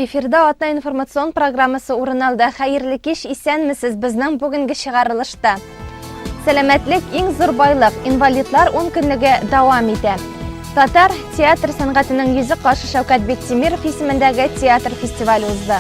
Эфирда атна информацион программасы урын алды. Хәерле кич, исәнмесез безнең бүгенге чыгарылышта. Сәламәтлек иң зур байлык, инвалидлар 10 көнлеге дәвам итә. Татар театр сәнгатенең йөзе кашы Шәүкәт Бектимиров исемендәге театр фестивале узды.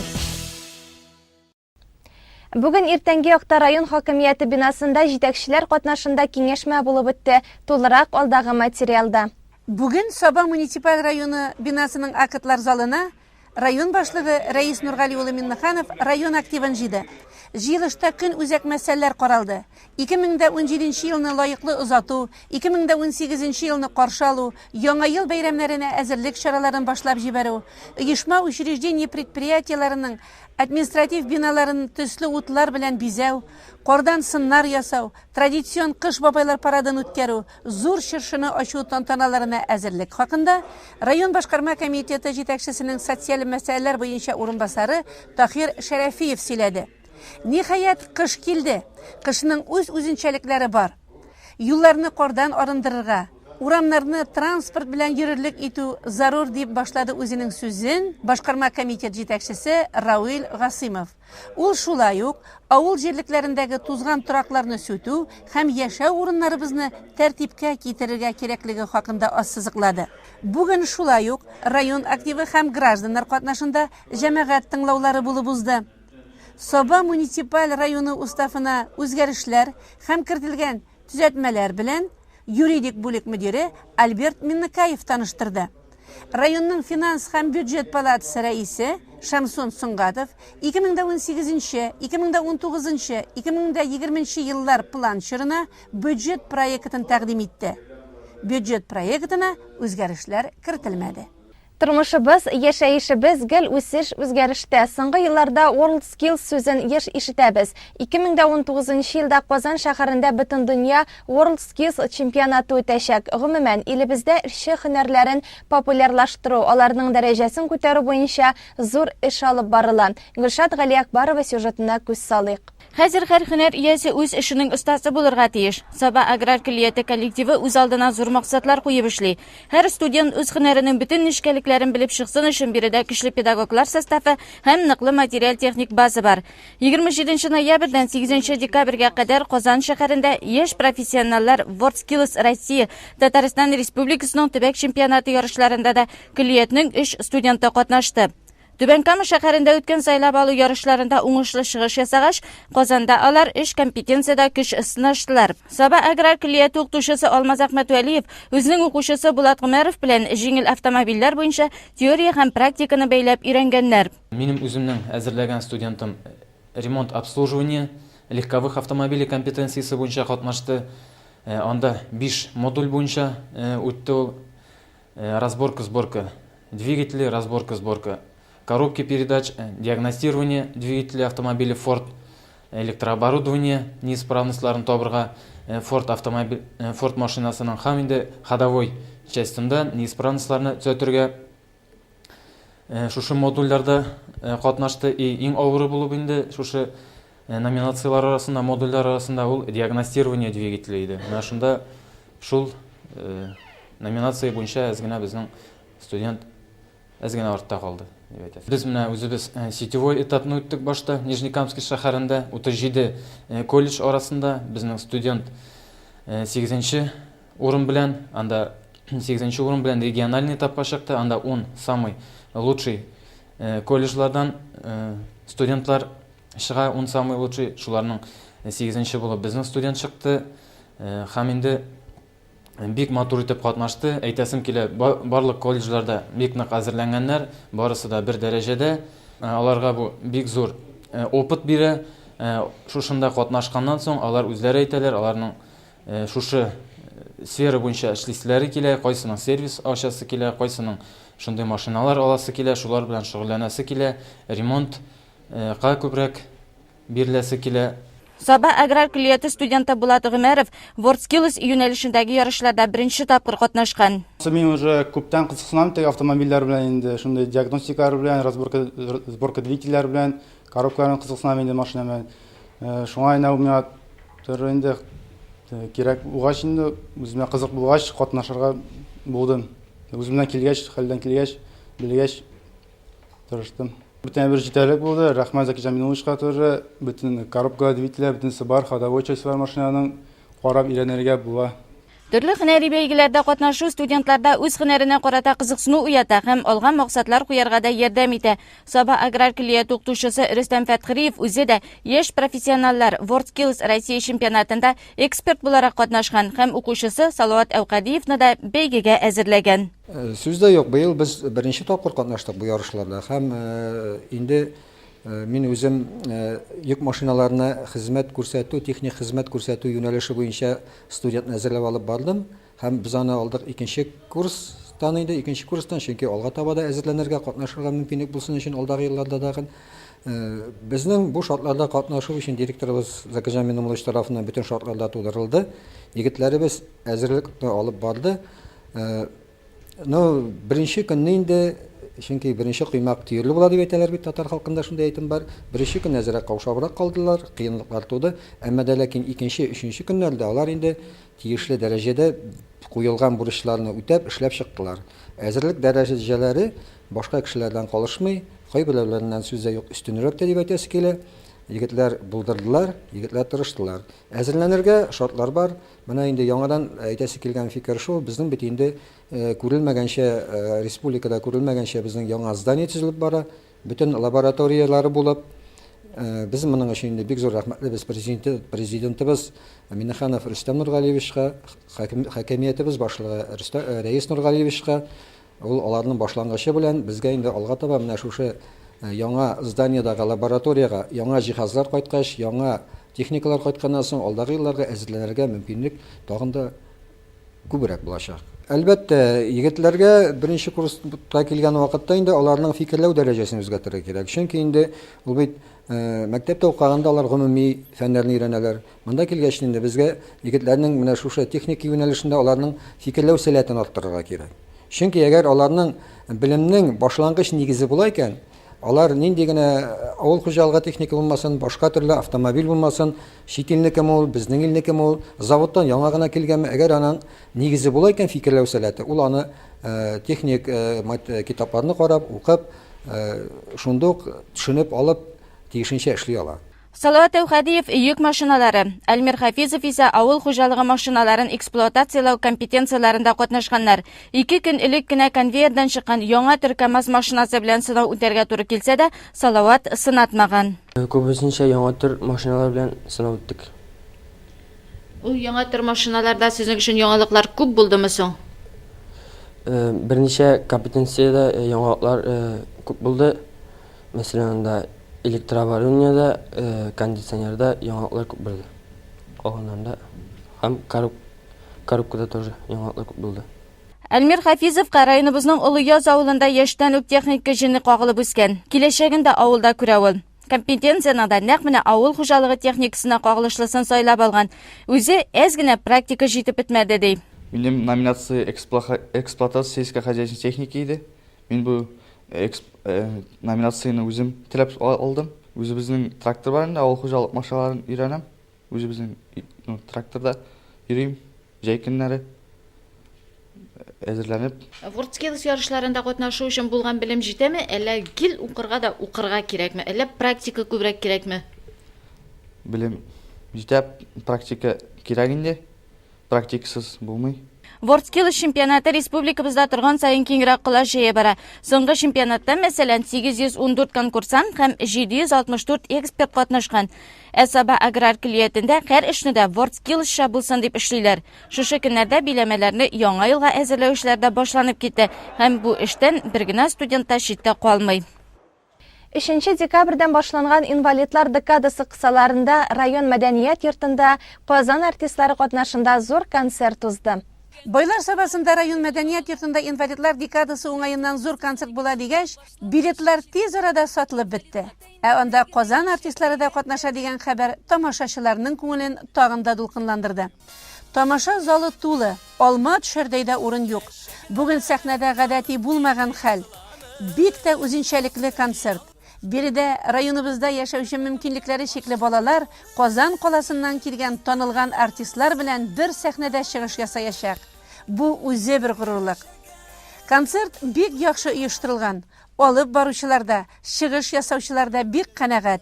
Бүген иртәнге якта район хакимияте бинасында җитәкчеләр катнашында киңәшмә булып үтте. Тулырак алдагы материалда. Бүген Саба муниципаль районы бинасының актлар залына район башлыгы Рәис Нургали улы Миннеханов район активын җыйды. Җыелышта көн үзәк мәсьәләләр каралды. 2017 елны лаеклы озату, 2018 елны каршы алу, яңа ел бәйрәмнәренә әзерлек чараларын башлап җибәрү, оешма учреждение предприятиеләренең административ биналарын төсле утлар белән бизәү, кардан сыннар ясау, традицион кыш бабайлар парадын үткәрү, зур чыршыны ачу тантаналарына әзерлек хакында район башкарма комитеты җитәкчесенең социаль мәсьәләләр буенча урынбасары Тахир Шәрәфиев сөйләде. Ниһаять кыш килде. Кышның үзенчәлекләре бар. Юлларны кардан арындырырга, урамнарны транспорт белән йөрерлек итү зарур дип башлады үзенең сүзен башкарма комитет җитәкчесе Рауил Гасимов. Ул шулай ук авыл җирлекләрендәге тузган торакларны сүтү һәм яшәү урыннарыбызны тәртипкә китерергә кирәклеге хакында ассызыклады. Бүген шулай ук район активы һәм гражданнар катнашында җәмәгать тыңлаулары булып узды. Саба муниципаль районы уставына үзгәрешләр һәм кертелгән төзәтмәләр белән юридик бүлек мөдире Альберт Миннекаев таныштырды. Районның финанс һәм бюджет палатасы рәисе Шамсун Сунгатов 2018, 2019, 2020 еллар план чорына бюджет проектын тәкъдим итте. Бюджет проектына үзгәрешләр кертелмәде. Тормышыбыз, яшәешебез гел үсеш үзгәрештә. Соңгы елларда World Skills сүзен еш ишетәбез. 2019 елда Казан шәһәрендә бөтен дөнья World Skills чемпионаты үтәчәк. Гомумән, илебездә эшче һөнәрләрен популярлаштыру, аларның дәрәҗәсен күтәрү буенча зур эш алып барыла. Гөлшат Галиякбарова сюжетына күз салыйк. Хәзер һәр һөнәр иясе үз эшенең остасы булырга тиеш. Саба аграр көллияте коллективы үз алдына зур максатлар куеп эшли. Һәр студент үз һөнәренең бөтен нечкәлекләрен белеп чыксын өчен биредә көчле педагоглар составы һәм ныклы материаль техник база бар. 27 ноябрьдән 8 декабрьгә кадәр Казан шәһәрендә яшь профессионаллар World Skills Россия Татарстан Республикасының төбәк чемпионаты ярышларында да көллиятнең 3 студенты катнашты. Түбәнкама шәһәрендә үткән сайлап алу ярышларында уңышлы чыгыш ясагач, Казанда алар эш компетенцияда көч сынаштылар. Саба аграр көллияте укытучысы Алмаз Әхмәтвәлиев үзенең укучысы Булат Гомәров белән җиңел автомобильләр буенча теория һәм практиканы бәйләп өйрәнгәннәр. Минем үземнең әзерләгән студентым ремонт обслуживание легковых автомобилей компетенциясе буенча катнашты. Анда 5 модуль буенча үтте разборка-сборка двигателей, разборка-сборка коробки передач, диагностирование двигателей автомобиля Ford, электрооборудование, неисправностьларын табырга Ford машинасының һәм инде ходовой частында неисправностьларны төзәтергә шушы модульләрдә катнашты. Иң авыры булып инде шушы номинациялар арасында, модульләр арасында ул диагностирование двигателе иде. Менә шунда шул номинация буенча әзгенә безнең студент әзгенә артта калды. Без менә үзебез сетевой этапны үттек башта Нижнекамский шәһәрендә 37 колледж арасында безнең студент 8 урын белән, анда 8 урын белән региональный этапка чыкты. Анда 10 самый лучший колледжлардан студентлар чыга, 10 самый лучший, шуларның 8 булып безнең студент чыкты. Һәм инде бик матур итеп катнашты. Әйтәсем килә, барлык колледжларда бик нык әзерләнгәннәр, барысы да бер дәрәҗәдә. Аларга бу бик зур опыт бирә. Шушында катнашканнан соң алар үзләре әйтәләр, аларның шушы сфера буенча эшлиселәре килә, кайсының сервис ачасы килә, кайсының шундый машиналар аласы килә, шулар белән шөгыльләнәсе килә, ремонтка күбрәк биреләсе килә. Саба аграр көллияте студенты Булат Гомәров World Skills юнәлешендәге ярышларда беренче тапкыр катнашкан. Мин уже күптән кызыксынам теге автомобильләр белән, инде шундый диагностикалар белән, разборка двигательләр белән, коробкаларны кызыксынам инде машина белән. Шуңа миңа инде кирәк булгач, инде үземә кызык булгач катнашырга булдым. Үземнән килгәч, хәлдән килгәч, белгәч тырыштым. Бүтән бер җитәрлек булды. Рәхмәт Заки Җамиловичка туры. Бүтән коробка двигателе, бүтәнсе бар, ходовой часть бар машинаның карап өйрәнергә була. Төрле һөнәри бәйгеләрдә катнашу студентларда үз һөнәренә карата кызыксыну уята һәм алган максатлар куярга да ярдәм итә. Саба аграр клиент укытучысы Рөстәм Фәтхириев үзе дә яшь профессионаллар WorldSkills Россия чемпионатында эксперт буларак катнашкан һәм укучысы Салават Әүкәдиевны да бәйгегә әзерләгән. Сүздә юк, быел без беренче тапкыр катнаштык бу ярышларда һәм инде мин үзем йөк машиналарына хезмәт күрсәтү, техник хезмәт күрсәтү юнәлеше буенча студентны әзерләп алып бардым һәм без аны алдык икенче курстан инде, икенче курстан, чөнки алга таба да әзерләнергә, катнашырга мөмкинлек булсын өчен алдагы елларда да безнең бу шартларда катнашу өчен директорыбыз Заки Җамилович тарафыннан бүтән шартларда тудырылды. Егетләребез әзерлекне алып барды. Беренче көнне инде, чөнки беренче кыймак тиерле була дип әйтәләр бит татар халкында, шундый әйтем бар. Беренче көн әзрәк каушабрак калдылар, кыенлыклар туды. Әмма дә ләкин икенче, өченче көннәрдә алар инде тиешле дәрәҗәдә куелган бурычларны үтәп эшләп чыктылар. Әзерлек дәрәҗәләре башка кешеләрдән калышмый, кайберләреннән сүздә юк, өстенрәк дип әйтәсе килә. Егетләр булдырдылар, егетләр тырыштылар. Әзерләнергә шартлар бар. Менә инде яңадан әйтәсе килгән фикер шул, безнең бит инде күрелмәгәнчә, республикада күрелмәгәнчә безнең яңа здание төзелеп бара, бүтән лабораториялары булып, без моның өчен инде бик зур рәхмәтлебез президентыбыз Миннеханов Рөстәм Нургалиевичка, хакимиятебез башлыгы Рәис Нургалиевичка, ул аларның башлангычы белән безгә инде алга таба менә шушы яңа зданиедагы лабораторияга яңа җиһазлар кайткач, яңа техникалар кайтканнан соң алдагы елларга әзерләнергә мөмкинлек тагын да күбрәк булачак. Әлбәттә, егетләргә беренче курска килгән вакытта инде аларның фикерләү дәрәҗәсен үзгәртергә кирәк. Чөнки инде ул бит мәктәптә укыганда алар гомуми фәннәрне өйрәнәләр. Монда килгәч инде безгә егетләрнең менә шушы техник юнәлешендә аларның фикерләү сәләтен арттырырга кирәк. Чөнки әгәр аларның белемнең башлангыч нигезе була икән, алар нинди генә авыл хуҗалыгы техника булмасын, башка төрле автомобиль булмасын, чит илнеке ул, безнең илнеке ул, заводтан яңа гына килгән, әгәр аның нигезе була икән фикерләү сәләте, ул аны техник китапларны карап, укып, шундук төшенеп алып, тиешенчә эшли ала. Салават Әүкәдиев йөк машиналары, Әлмир Хафизов исә авыл хуҗалыгы машиналарын эксплуатациялау компетенцияларында катнашканнар. 2 көн элек кенә конвейердан чыккан яңа төр КАМАЗ машинасы белән сынау үтәргә туры килсә дә, Салават сынатмаган. Күбесенчә яңа төр машиналар белән сынау үттек. Ул яңа төр машиналарда сезнең өчен яңалыклар күп булдымы соң? Берничә компетенциядә яңалыклар күп булды. Мәсәлән, электрооборудованиедә, кондиционерда яңалыклар күп булды. Калганнарда һәм коробкада тоже яңалыклар күп булды. Әлмир Хафизов районыбызның Улыяз авылында яшьтән үк техника җене кагылып үскән. Киләчәгендә авылда күрә ул. Компетенцияны да нәкъ менә авыл хуҗалыгы техникасына кагылышлысын сайлап алган. Үзе әз генә практика җитеп бетмәде ди. Минем номинация эксплуатация сельскохозяйственной техники иде. Мин бу номинацияны үзем теләп алдым. Үзебезнең трактор бар инде, авыл хуҗалык машиналарын өйрәнәм. Үзебезнең тракторда йөрим, җәй көннәре әзерләнеп. WorldSkills ярышларында катнашу өчен булган белем җитәме, әллә гел укырга да укырга кирәкме, әллә практика күбрәк кирәкме? Белем җитәп, практика кирәк инде. Практикасыз булмый. WorldSkills чемпионаты республикабызда торган сайын киңрәк кылачая бара. Соңгы чемпионатта, мәсәлән, 814 конкурсан һәм 764 эксперт катнашкан. Саба аграр клиентендә һәр эшне дә WorldSkills булсын дип эшлиләр. Шушы көннәрдә биләмәләрне яңа елга әзерләү эшләре башланып китте һәм бу эштән бер генә студент та читтә калмый. 3 декабрьдән башланган инвалидлар декадасы кысаларында район мәдәният йортында Казан артистлары катнашында зур концерт узды. Байлар сабасында район мәдәният йортында инвалидлар декадасы уңаеннан зур концерт була дигәч, билетлар тиз арада сатылып бетте. Анда Казан артистлары да катнаша дигән хәбәр тамашачыларның күңелен тагын да дулкынландырды. Тамаша залы тулы, алма төшәрдәй урын юк. Бүген сәхнәдә гадәти булмаган хәл. Бик тә үзенчәлекле концерт. Биредә районыбызда яшәүче мөмкинлекләре чикле балалар Казан каласыннан килгән танылган артистлар белән бер сәхнәдә чыгыш ясаячак. Бу үзе бер горурлык. Концерт бик яхшы оештырылган. алып баручыларда, чыгыш ясаучыларда бик канәгать.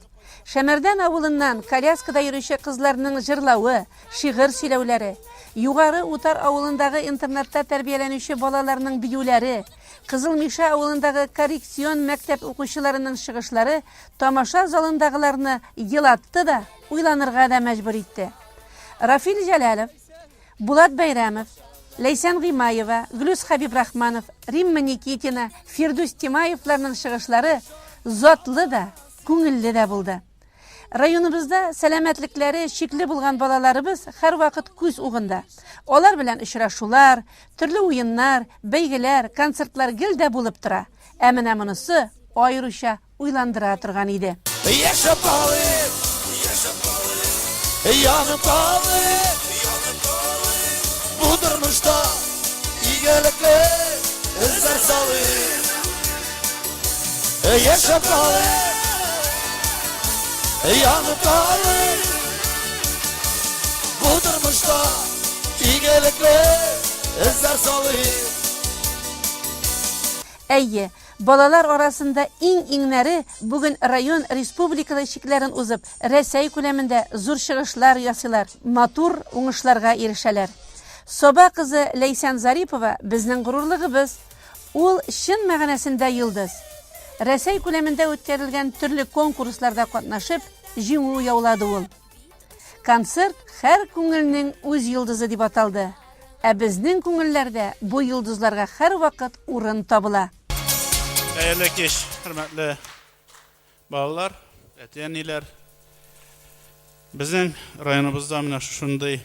Шәмәрдән авылыннан коляскада йөрүче кызларның җырлавы, шигырь сөйләүләре, Югары Утар авылындагы интернатта тәрбияләнүче балаларның биюләре, Кызыл Миша авылындагы коррекцион мәктәп укучыларының чыгышлары тамаша залындагыларны елатты да, уйланырга да мәҗбүр итте. Рафил Җәләлов, Булат Бәйрәмов, Ләйсән Гыймаева, Гүлүс Хәбибрахманов, Римма Никитина, Фирдус Тимаевларның чыгышлары затлы да, күңелле дә булды. Районыбызда сәламәтлекләре шикле булган балаларыбыз һәр вакыт күз угында. Алар белән очрашулар, төрле уеннар, бәйгеләр, концертлар гел дә булып тора. Ә менә монысы аеруча уйландыра торган иде. Яшәп калыйк, янып калыйк, бу тормышта игелекле эзләр салыйк. Яшәп калыйк, янып калыйк, бу тормышта игелекле эзләр салыйк. Әйе, балалар арасында иң-иңнәре бүген район республикалы чикләрен узып, Рәсәй күләмендә зур чыгышлар ясыйлар, матур уңышларга ирешәләр. Соба кызы Ләйсән Зарипова безнең горурлыгыбыз. Ул чын мәгънәсендә йолдыз. Рәсәй күләмендә үткәрелгән төрле конкурсларда катнашып, җиңү яулады ул. Концерт һәр күңелнең үз йолдызы дип аталды. Ә безнең күңелләрдә бу йолдызларга һәр вакыт урын табыла. Хәерле кич, хөрмәтле балалар, әти-әниләр. Безнең районыбызда менә шушындый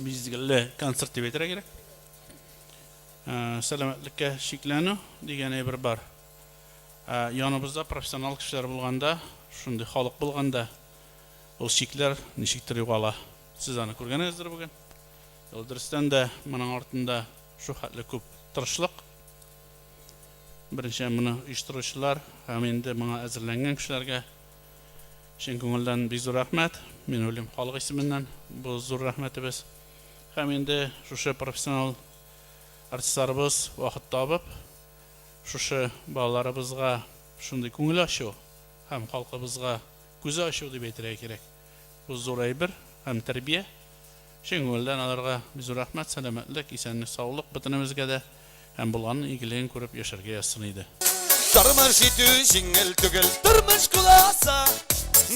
мизгелле концерт дип әйтергә кирәк. Сәламәтлеккә шикләнү дигән әйбер бар. Яныбызда профессионал кешеләр булганда, шундый халык булганда, ул шикләр ничектер югала. Сез аны күргәнегездер бүген. Дөрестән дә моның артында шу хәтле күп тырышлык. Беренче моны оештыручылар һәм инде моңа әзерләнгән кешеләргә чын күңелдән бик зур рәхмәт. Мин уйлыйм, халык исеменнән бу зур рәхмәтебез. Һәм инде шушы профессионал артистларыбыз вакыт табып, шушы балаларыбызга шундый күңел ачу һәм халкыбызга күз ачу дип әйтергә кирәк. Бу зур әйбер һәм тәрбия. Чын күңелдән аларга бик зур рәхмәт, сәламәтлек, исәнлек, саулык бөтенебезгә дә һәм булганның игелеген күреп яшәргә язсын иде. Тормыш итү җиңел түгел, тормыш куласа.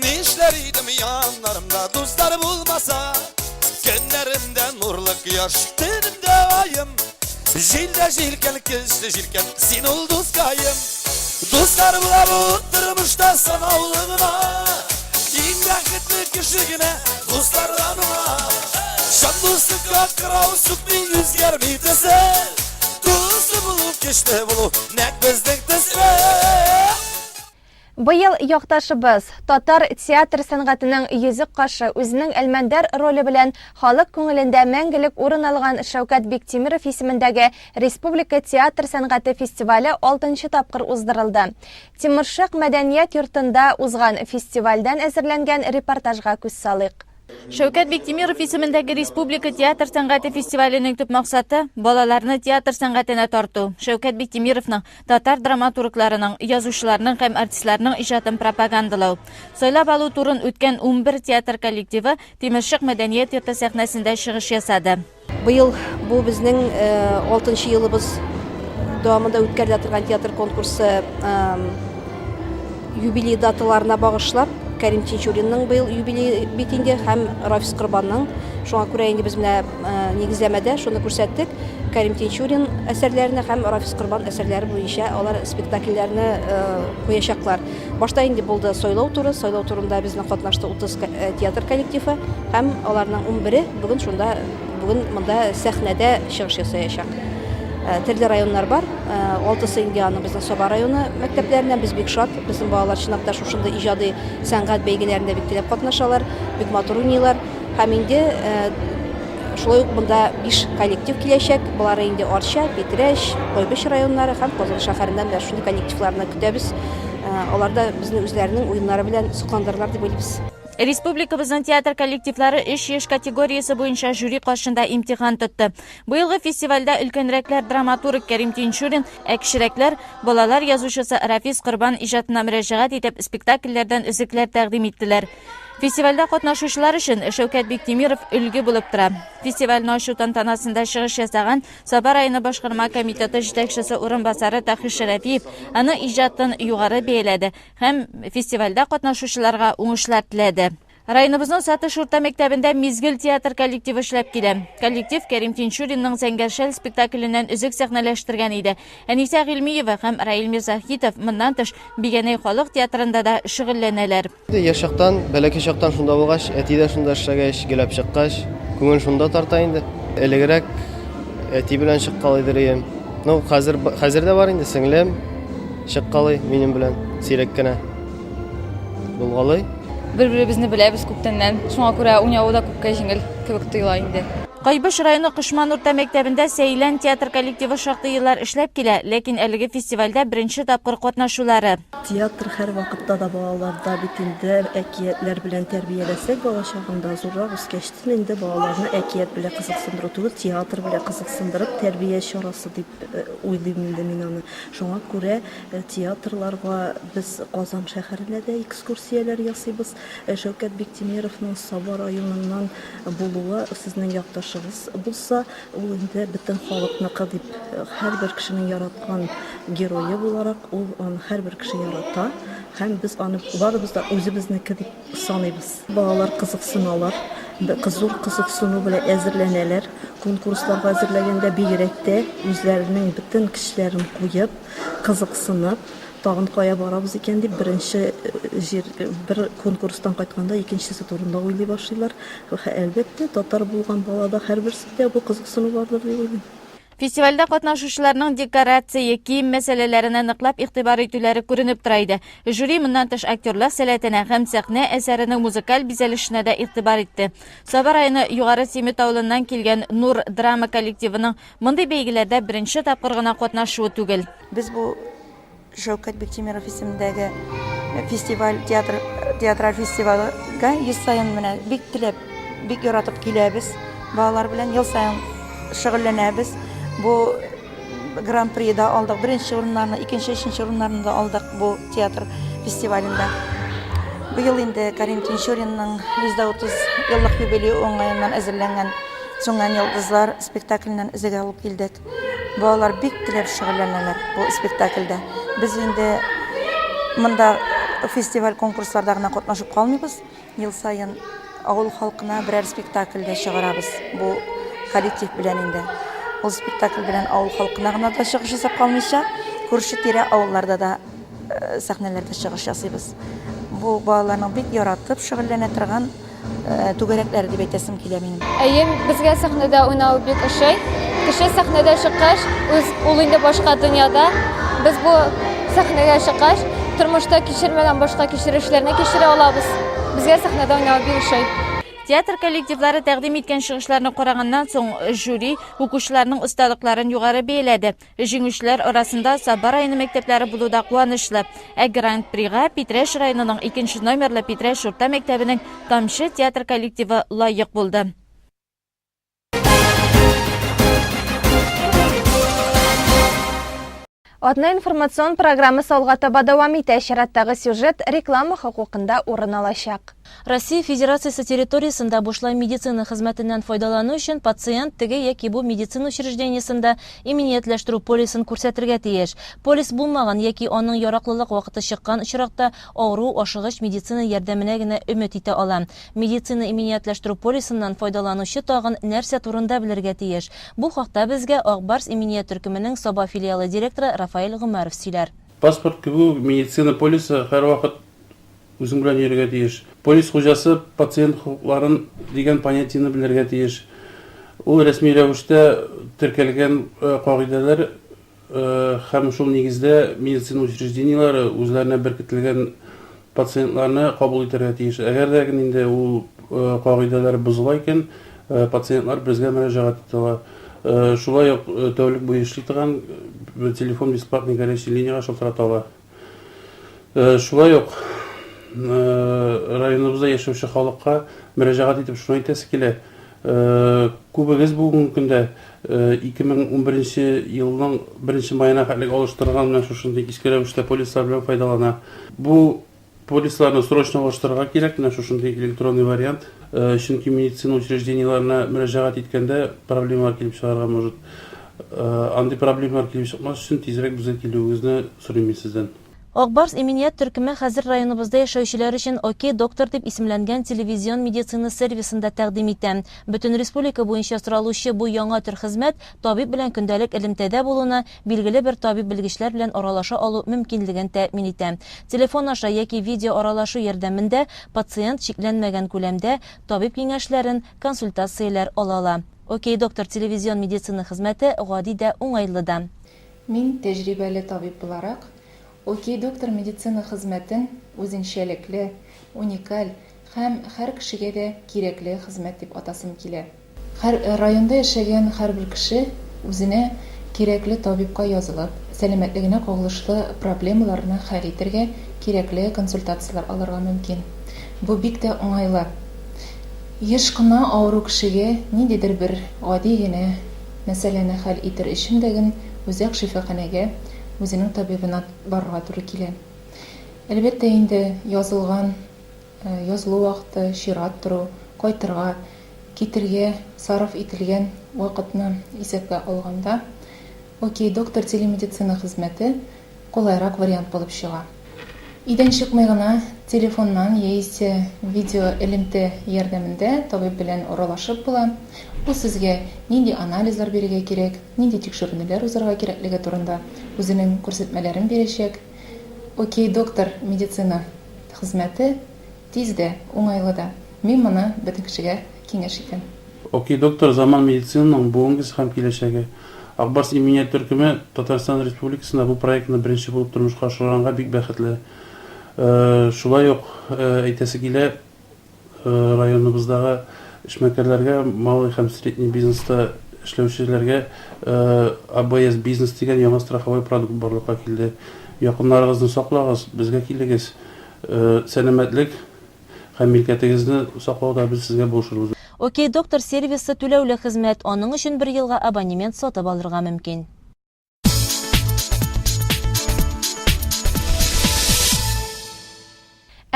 Нишләр идем яннарымда дуслар булмаса. Көннәремдә нурлы кояш, төнемдә аем. Җилдә җилкән, көчле җилкән, син ул дускаем. Дуслар була бу тормышта санаулы гына. Иң бәхетле кеше генә дуслардан уңа. Шан дуслыкка кырау сукмый үзгәрми төсел. Дусы булу, кешне булу, нәк безнең төсле. Быел якташыбыз татар театр сәнгатенең йөзек кашы үзенең Әлмәндәр роле белән халык күңелендә мәңгелек урын алган Шәүкәт Биктимиров исемендәге Республика театр сәнгате фестивале 6нчы тапкыр уздырылды. Тимершек мәдәният йортында узган фестивальдән әзерләнгән репортажга күз салыйк. Шәүкәт Биктимиров исемендәге Республика театр сәнгате фестиваленең төп максаты балаларны театр сәнгатенә тарту. Шәүкәт Биктимировның татар драматургларының, язучыларның һәм артистларның иҗатын пропагандалау. Сайлап алу турын үткән 11 театр коллективы Тимершек мәдәният йорты сәхнәсендә чыгыш ясады. Быел бу безнең 6нчы елыбыз дәвамында үткәрелә торган театр конкурсы юбилей даталарына багышлап Кәрим Тинчуринның быел юбилей битендә һәм Рафис Корбанның. Шуңа күрә инде без менә нигезләмәдә шуны күрсәттек. Кәрим Тинчурин әсәрләренә һәм Рафис Корбан әсәрләре буенча алар спектакльләрне куячаклар. Башта инде булды сайлау туры. Сайлау турында безнең катнашты 30 театр коллективы һәм аларның 11-е бүген монда сәхнәдә чыгыш ясаячак. Төрле районнар бар. 6-сы инде аны безнең Соба районы мәктәпләреннән biz бик шат. Безнең балалар чынлап та шушында иҗади сәнгать бәйгеләрендә бик теләп катнашалар, бик матур уйныйлар. Һәм инде шулай ук монда 5 коллектив киләчәк. Булар инде Арча, Петрәч, Койбыш районнары һәм Казан шәһәреннән дә шундый коллективларны көтәбез. Аларда безнең үзләренең уеннары белән сокландырырлар дип уйлыйбыз. Республикабыздың театр коллективлары 3 яш категориясы буенча жюри каршында имтихан тотты. Быелгы фестивальдә өлкәнрәкләр драматург Кәрим Тинчурин, ә кечерәкләр балалар язучысы Рафис Корбан иҗатына мөрәҗәгать итеп спектакльләрдән өзекләр тәкъдим иттеләр. Фестивальдә катнашучылар өчен Шәүкәт Биктимиров өлге булып тора. Фестивальне ачу тантанасында чыгыш ясаган Саба районы башкарма комитеты җитәкчесе урынбасары Тахир Шәрәфиев аны иҗатын югары бәяләде һәм фестивальдә катнашучыларга уңышлар теләде. Районыбызның Сатыш урта мәктәбендә Мизгел театр коллективы эшләп килә. Коллектив Кәрим Тинчуринның Зәңгәршәл спектакленнән үзек сәхнәләштергән иде. Әнисә Гыйлмиева һәм Раил Мирзахитов моннан тыш Бигәнәй халык театрында да шөгыльләнәләр. Яшактан, бәләкәй чактан шунда булгач, әтидә шунда эшләгәч, геләп чыккач, күңел шунда тарта инде. Элегрәк әти белән чыккалый дирем. Ну, хәзер дә бар инде сеңлем чыккалый минем белән сирәк кенә. Булгалый. Бер-беребезне беләбез күптәннән. Шуңа күрә уйнавы да күпкә җиңел кебек тоела инде. Кайбыш районы Кышман урта мәктәбендә Сәйлән театр коллективы шактый еллар эшләп килә, ләкин әлеге фестивальдә беренче тапкыр катнашулары. Театр һәр вакытта да балаларда бит инде әкиятләр белән тәрбияләсәк, бала чагында зуррак үскәчтен инде балаларны әкият белән кызыксындыру түгел, театр белән кызыксындырып тәрбия чарасы дип уйлыйм инде мин аны. Шуңа күрә театрларга без Казан шәһәренә дә экскурсияләр ясыйбыз. Шәүкәт Биктимировның Саба районыннан булуы сезнең якташ булса, ул инде бөтен халыкныкы дип һәрбер кешенең яраткан герое буларак ул аны һәрбер кеше ярата һәм без аны барыбыз да үзебезнеке дип саныйбыз. Балалар кызыксыналар, кызу кызыксыну белән әзерләнәләр. Конкурсларга әзерләгәндә бигрәк тә үзләренең бөтен көчләрен куеп, кызыксынып, тагын кая барабыз икән дип беренче бер конкурстан кайтканда икенчесе турында уйлый башлыйлар. Әлбәттә, татар булган балада һәрберсендә бу кызыксыну бардыр дип уйлыйм. Фестивальдә катнашучыларның декорация, кием мәсьәләләренә ныклап игътибар итүләре күренеп тора иде. Жюри моннан тыш актерлык сәләтенә һәм сәхнә әсәренең музыкаль бизәлешенә дә игътибар итте. Саба районы Югары Семет авылыннан килгән Нур драма коллективының мондай бәйгеләрдә беренче тапкыр гына катнашуы түгел. Без бу Шәүкәт Биктимиров исемендәге фестиваль, театраль фестивальгә ел саен менә бик теләп, бик яратып киләбез. Балалар белән ел саен шөгыльләнәбез. Бу гран-прида алдык, беренче урыннарны, икенче, өченче урыннарны да алдык бу театр фестивалендә. Быел инде Кәрим Тинчуринның 130 еллык юбилей уңаеннан әзерләнгән Суңган йолдызлар спектакленнән үзегә алып килдек. Балалар бик теләп шөгыльләнәләр бу спектакльдә. Без инде монда фестиваль конкурсларда гына катнашып калмыйбыз. Ел саен авыл халкына берәр спектакльдә чыгарабыз. Бу коллектив белән инде. Ул спектакль белән авыл халкына гына да чыгыш ясап калмыйча, күрше-тирә авылларда да сәхнәләрдә чыгыш ясыйбыз. Бу балаларның бик яратып шөгыльләнә торган түгәрәкләре дип әйтәсем килә минем. Әйе, безгә сәхнәдә уйнау бик ошый. Кеше сәхнәдә чыккач, ул инде башка дөньяда. Без бу сәхнәгә чыккач, тормышта кичермәгән башка кичерешләрне кичерә алабыз. Безгә сәхнәдә уйнау бик ошый. Театр коллективлары тәкъдим иткән чыгышларны караганнан соң жюри укучыларның осталыкларын югары бәяләде. Җиңүчеләр арасында Саба районы мәктәпләре булу да куанычлы. Ә Гран-прига Питрәш районының 2 номерлы Питрәш урта мәктәбенең Тамчы театр коллективы лаек булды. Одна информацион программасы алга таба дәвам итә. Чираттагы сюжет реклама хокукында урын алачак. Россия Федерациясы территориясында бушлай медицина хезмәтеннән файдалану өчен пациент теге яки бу медицина учреждениесында иминиятләштерү полисын күрсәтергә тиеш. Полис булмаган яки аның яраклылык вакыты чыккан очракта авыру ашыгыч медицина ярдәменә генә өмет итә ала. Медицина иминиятләштерү полисыннан файдаланучы тагын нәрсә турында белергә тиеш. Бу хакта безгә Акбарс иминият төркеменең Саба филиалы директоры Рафаил Гомаров сөйләр. Паспорт кебу медицина полисы һәр вакыт үзең белән йөрергә тиеш. Полис хуҗасы пациент хукукларын дигән понятиене белергә тиеш. Ул рәсми рәвештә теркәлгән кагыйдәләр һәм шул нигездә медицина учреждениеләре үзләренә беркетелгән пациентларны кабул итәргә тиеш. Әгәр дә инде ул кагыйдәләр бозыла икән, пациентлар безгә мөрәҗәгать итәләр. Шулай ук тәүлек буе эшли торган телефон бесплатный горячий линияга шалтыраталар. Шулай ук районыбызда яшәүче халыкка мөрәҗәгать итеп шуны әйтәсе килә. Күбегез бүгенге көндә 2011 елның 1 маена хәтлек алыштырган менә шушындый иске рәвештә полислар белән файдалана. Бу полисларны срочно алыштырырга кирәк, менә шушындый электронный вариант. Чөнки медицина учреждениеларына мөрәҗәгать иткәндә проблемалар килеп чыгарга может. Андый проблемалар килеп чыкмас өчен тизрәк безгә килүегезне сорыйм сездән. Акбарс именият төркеме хәзер районыбызда яшәүчеләр өчен «Окей, доктор» дип исемләнгән телевизион медицина сервисында тәкъдим итә. Бөтен республика буенча соралучы бу яңа төр хезмәт табиб белән көндәлек элемтәдә булуына, билгеле бер табиб белгечләр белән аралаша алу мөмкинлеген тәэмин итә. Телефон аша яки видео аралашу ярдәмендә пациент шикләнмәгән күләмдә табиб киңәшләрен, консультацияләр ала ала. «Окей, доктор» телевизион медицина хезмәте гади дә уңайлы да. Мин тәҗрибәле табиб буларак, «Окей, доктор» медицина хезмәтен үзенчәлекле, уникаль һәм һәр кешегә дә кирәкле хезмәт дип атасым килә. Һәр районда яшәгән һәрбер кеше үзенә кирәкле табибка язылып, сәламәтлегенә кагылышлы проблемаларны хәл итәргә кирәкле консультациялар алырга мөмкин. Бу бик тә уңайлы. Еш кына авыру кешегә ниндидер бер гади генә мәсьәләне хәл итер өчен дә үзәк шифаханәгә үзенең табибына барырга туры килә. Әлбәттә инде язылган, язылу вакыты, чират тору, кайтырга, китергә сарыф ителгән вакытны исәпкә алганда, «Окей, доктор» телемедицина хезмәте кулайрак вариант булып чыга. Идән чыкмый гына телефоннан яисә видео элемтә ярдәмендә табиб белән аралашып була. Ул сезгә нинди анализлар бирергә кирәк, нинди тикшеренүләр узарга кирәклеге турында үзенең күрсәтмәләрен бирәчәк. «Окей, доктор» медицина хезмәте тиздә, уңайлы да. Мин моны бөтен кешегә киңәш итәм. «Окей, доктор» заман медицинаның бүгенге һәм киләчәге. Акбарс именият төркеме Татарстан Республикасында бу проектны беренче булып тормышка ашырганга бик бәхетле. Шулай ук әйтәсе килә, районыбыздагы эшмәкәрләргә, малый һәм средний бизнеста эшләүчеләргә АБС бизнес дигән яңа страховой продукт барлыкка килде. Якыннарыгызны саклагыз, безгә килегез. Сәламәтлек һәм милкәтегезне саклауда без сезгә булышырбыз. «Окей, доктор» сервисы түләүле хезмәт, аның өчен 1 елга абонемент сатып алырга мөмкин.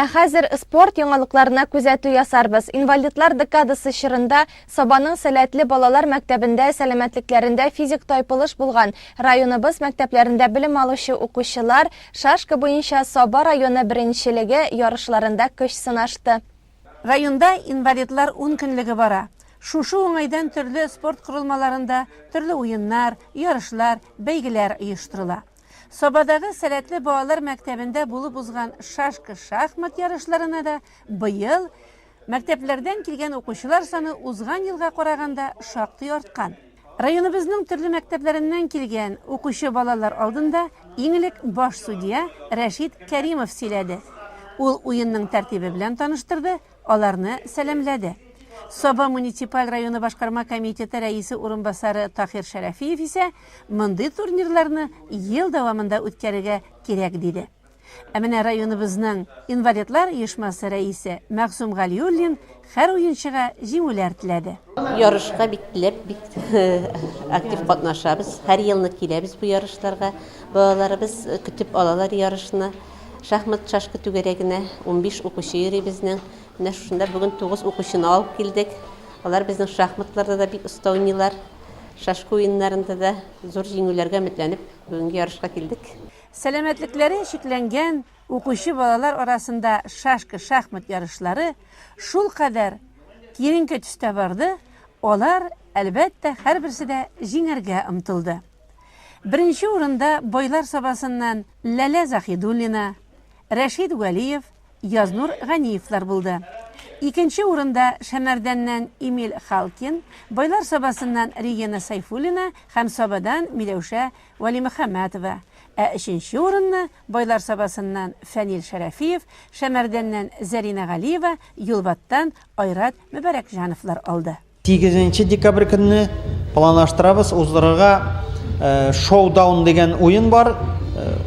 Хәзер спорт яңалыкларына күзәтү ясарбыз. Инвалидлар декадасы чорында Сабаның сәләтле балалар мәктәбендә сәламәтлекләрендә физик тайпылыш булган. Районыбыз мәктәпләрендә белем алучы укучылар Шашка буенча Саба районы беренчелеге ярышларында көч сынашты. Районда инвалидлар 10 көнлеге бара. Шушы уңайдан төрле спорт корылмаларында төрле уеннар, ярышлар, бәйгеләр оештырыла. Сабадагы сәләтле балалар мәктәбендә булып узган шашка шахмат ярышларына да быел мәктәпләрдән килгән укучылар саны узган елга караганда шактый арткан. Районыбызның төрле мәктәпләреннән килгән укучы балалар алдында иң элек баш судья Рәшид Кәримов сөйләде. Ул уенның тәртибе белән таныштырды, аларны сәламләде. Саба муниципаль районы башкарма комитеты рәисе урынбасары Тахир Шәрәфиев исә мондый турнирларны ел дәвамында үткәрергә кирәк диде. Ә менә районыбызның инвалидлар оешмасы рәисе Мәгъсум Галиуллин һәр уенчыга җиңүләр теләде. Ярышка бик теләп, бик актив катнашабыз. Һәр елны киләбез бу ярышларга. Балаларыбыз көтеп алалар ярышны. Шахмат шашка түгәрәгенә 15 укучы йөри безнең. Менә шунда бүген 9 укучыны алып килдек. Алар безнең шахматларда да бик оста уйныйлар. Шашка уеннарында да зур җиңүләргә өметләнеп бүгенге ярышка килдек. Сәламәтлекләре шикләнгән укучы балалар арасында шашка шахмат ярышлары шул кадәр киңенке төстә барды, алар әлбәттә һәрберсе дә җиңәргә омтылды. Беренче урында бойлар сабасыннан Ләлә Захидуллина, Рәшид Вәлиев, Язнур Ганиевлар булды. Икенче урында Шәмәрдәннән Эмиль Халкин, бойлар сабасыннан Регина Сайфуллина һәм Сабадан Миләүшә Вәлимөхәммәтова. Ә өченче урынны бойлар сабасыннан Фәнил Шәрәфиев, Шәмәрдәннән Зәринә Галиева, Юлбаттан Айрат Мөбәрәкҗановлар алды. 8 декабрь көнне планлаштырабыз уздырырга шоу-даун дигән уен бар.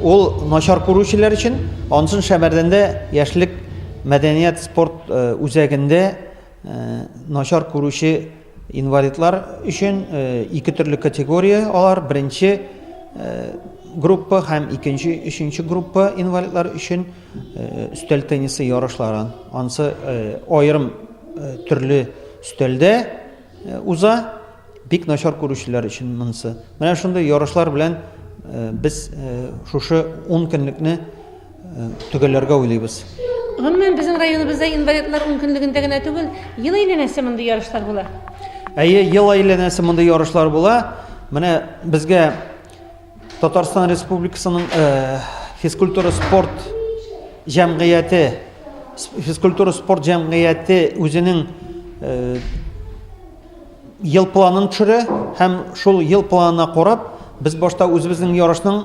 Ул начар күрүчеләр өчен, ансын Шәмәрдәндә яшьлек мәдәният спорт үзәгендә начар күрүче инвалидлар өчен ике төрле категория алар. Беренче группа һәм икенче, өченче группа инвалидлар өчен өстәл теннисы ярышлары. Ансы аерым төрле өстәлдә уза, бик начар күрүчеләр өчен монысы. Менә шундый ярышлар белән без шушы 10 көнлекне төгәлләргә уйлыйбыз. Гомумән безнең районыбызда инвалидлар 10 көнлегендә генә түгел, ел әйләнәсе мондый ярышлар була. Әйе, ел әйләнәсе мондый ярышлар була. Менә безгә Татарстан Республикасының физкультура спорт җәмгыяте үзенең ел планын төшерә һәм шул ел планына карап без башта үзебезнең ярышның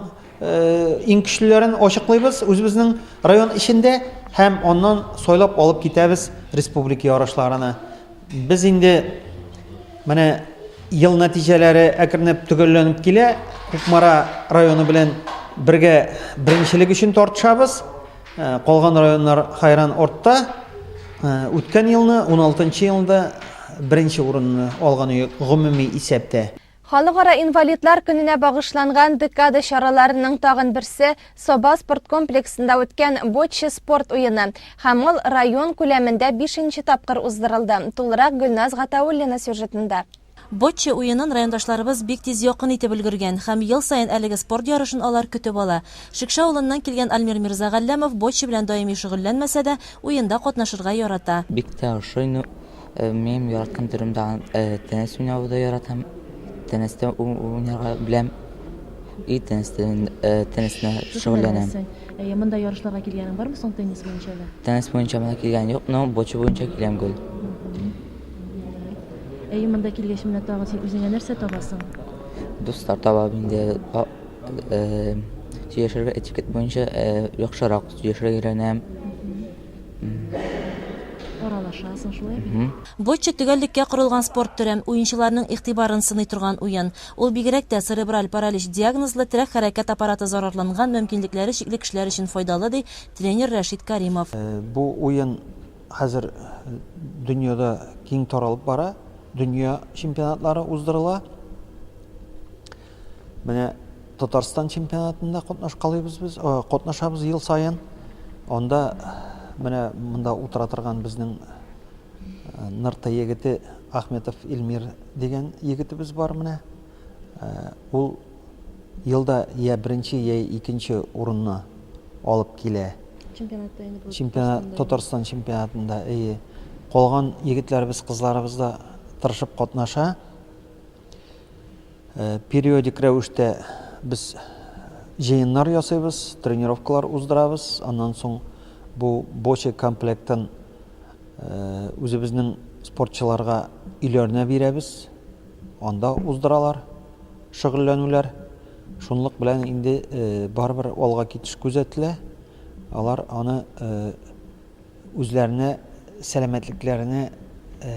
иң көчлеләрен ачыклыйбыз үзебезнең район ичендә һәм аннан сойлап алып китәбез республика ярышларына. Без инде менә ел нәтиҗәләре әкренләп төгәлләнеп килә. Кукмара районы белән бергә беренчелек өчен тартышабыз. Калган районнар хайран артта. Үткән елны 16нчы елда беренче урынны алган гомуми исәптә. Халыкара инвалидлар көненә багышланган декада чараларының тагын берсе Соба спорт комплексында үткән бочча спорт уены. Һәм ул район күләмендә 5нче тапкыр уздырылды. Тулырак Гөлназ Гатауллина сюжетында. Бочча уенын райондашларыбыз бик тиз якын итеп өлгергән һәм ел сайын әлеге спорт ярышын алар көтеп ала. Шикша авылыннан килгән Альмир Мирзагалләмов бочча белән даими шөгыльләнмәсә дә, уенда катнашырга ярата. Бик тә ошойны мен яраткан төрүмдә теннис уйнауды яратам. Теннистә уйнарга беләм. И теннисне шөгыльләнәм. Монда ярышларга килгәнең бармы соң теннис буенча? Теннис буенча менә килгән юк, но бочча буенча киләм гөл. Монда килгәч менә тагын син үзеңә нәрсә табасың? Дуслар табам инде. Яшәргә этикет буенча яхшырак яшәргә өйрәнәм. Аралашасың шулай. Бочча төгәллеккә корылган спорт төрем, уенчыларның игътибарын сыный торган уен. Ул бигрәк тә церебраль паралич диагнозлы терәк хәрәкәт аппараты зарарланган мөмкинлекләре чикле кешеләр өчен файдалы ди тренер Рәшит Каримов. Бу уен хәзер дөньяда киң таралып бара. Дөнья чемпионатлары уздырыла. Менә Татарстан чемпионатында катнашабыз ел сайын. Анда менә монда утыра торган безнең Нырта егете Ахметов Илмир дигән егетебез бар менә. Ул елда я беренче, я икенче урынны алып килә. Чемпионат Татарстан чемпионатында калган егетләребез, кызларыбыз да тырышып катнаша. Периодик рәвештә без җыеннар ясыйбыз, тренировкалар уздырабыз. Аннан соң бу бочча комплектын үзебезнең спортчыларга үйләренә бирәбез. Анда уздыралар, шөгыльләнүләр. Шунлык белән инде барбер алга китеш күзәтелә. Алар аны үзләренә сәламәтлекләренә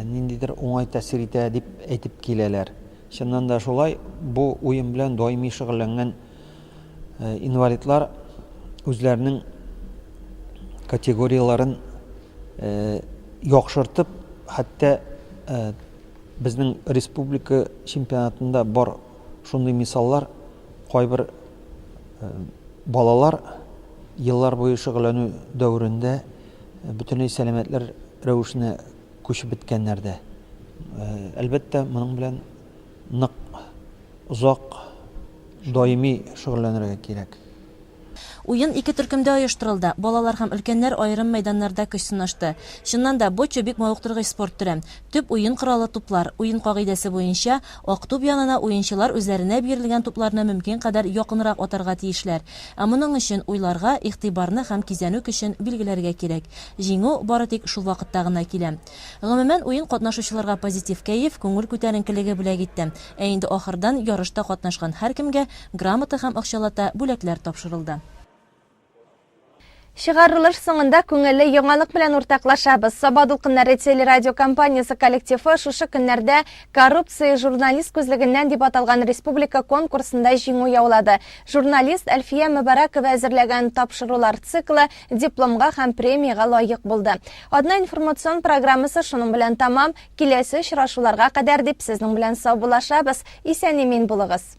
ниндидер уңай тәэсир итә дип әйтеп киләләр. Чыннан да шулай, бу уен белән даими шөгыльләнгән инвалидлар үзләренең категорияларын яхшыртып, хәтта безнең республика чемпионатында бар шундый мисаллар, кайбер балалар еллар буе шөгыльләнү дәврендә бөтенләй сәламәтләр рәвешенә күчеп беткәннәрдә. Әлбәттә, моның белән нык, узак, даими шөгыльләнергә кирәк. Уен ике төркемдә оештырылды. Балалар һәм өлкәннәр айрым мәйданнарда көч сынашты. Чыннан да бочча бик мавыктыргыч спорт төре. Төп уен коралы туплар. Уен кагыйдәсе буенча ак туп янына уенчылар үзләренә бирелгән тупларны мөмкин кадәр якынрак атарга тиешләр. Ә моның өчен уйларга, игътибарны һәм кизәнү көчен билгеләргә кирәк. Җиңү бары тик шул вакытта гына килә. Гомумән уен катнашучыларга позитив кәеф, күңел күтәренкелеге бүләк итте. Ә инде ахырдан ярышта катнашкан һәркемгә грамота һәм акчалата бүләкләр тапшырылды. Чыгарылыш соңында күңелле яңалык белән уртаклашабыз. Саба дулкыннары телерадио компаниясы коллективы шушы көннәрдә коррупция журналист күзлегеннән дип аталган республика конкурсында җиңү яулады. Журналист Әлфия Мөбарәкова әзерләгән тапшырулар циклы дипломга һәм премияга лаек булды. Одна информацион программасы шуның белән тамам. Киләсе очрашуларга кадәр дип сезнең белән сау булашабыз. Исән-имин булыгыз.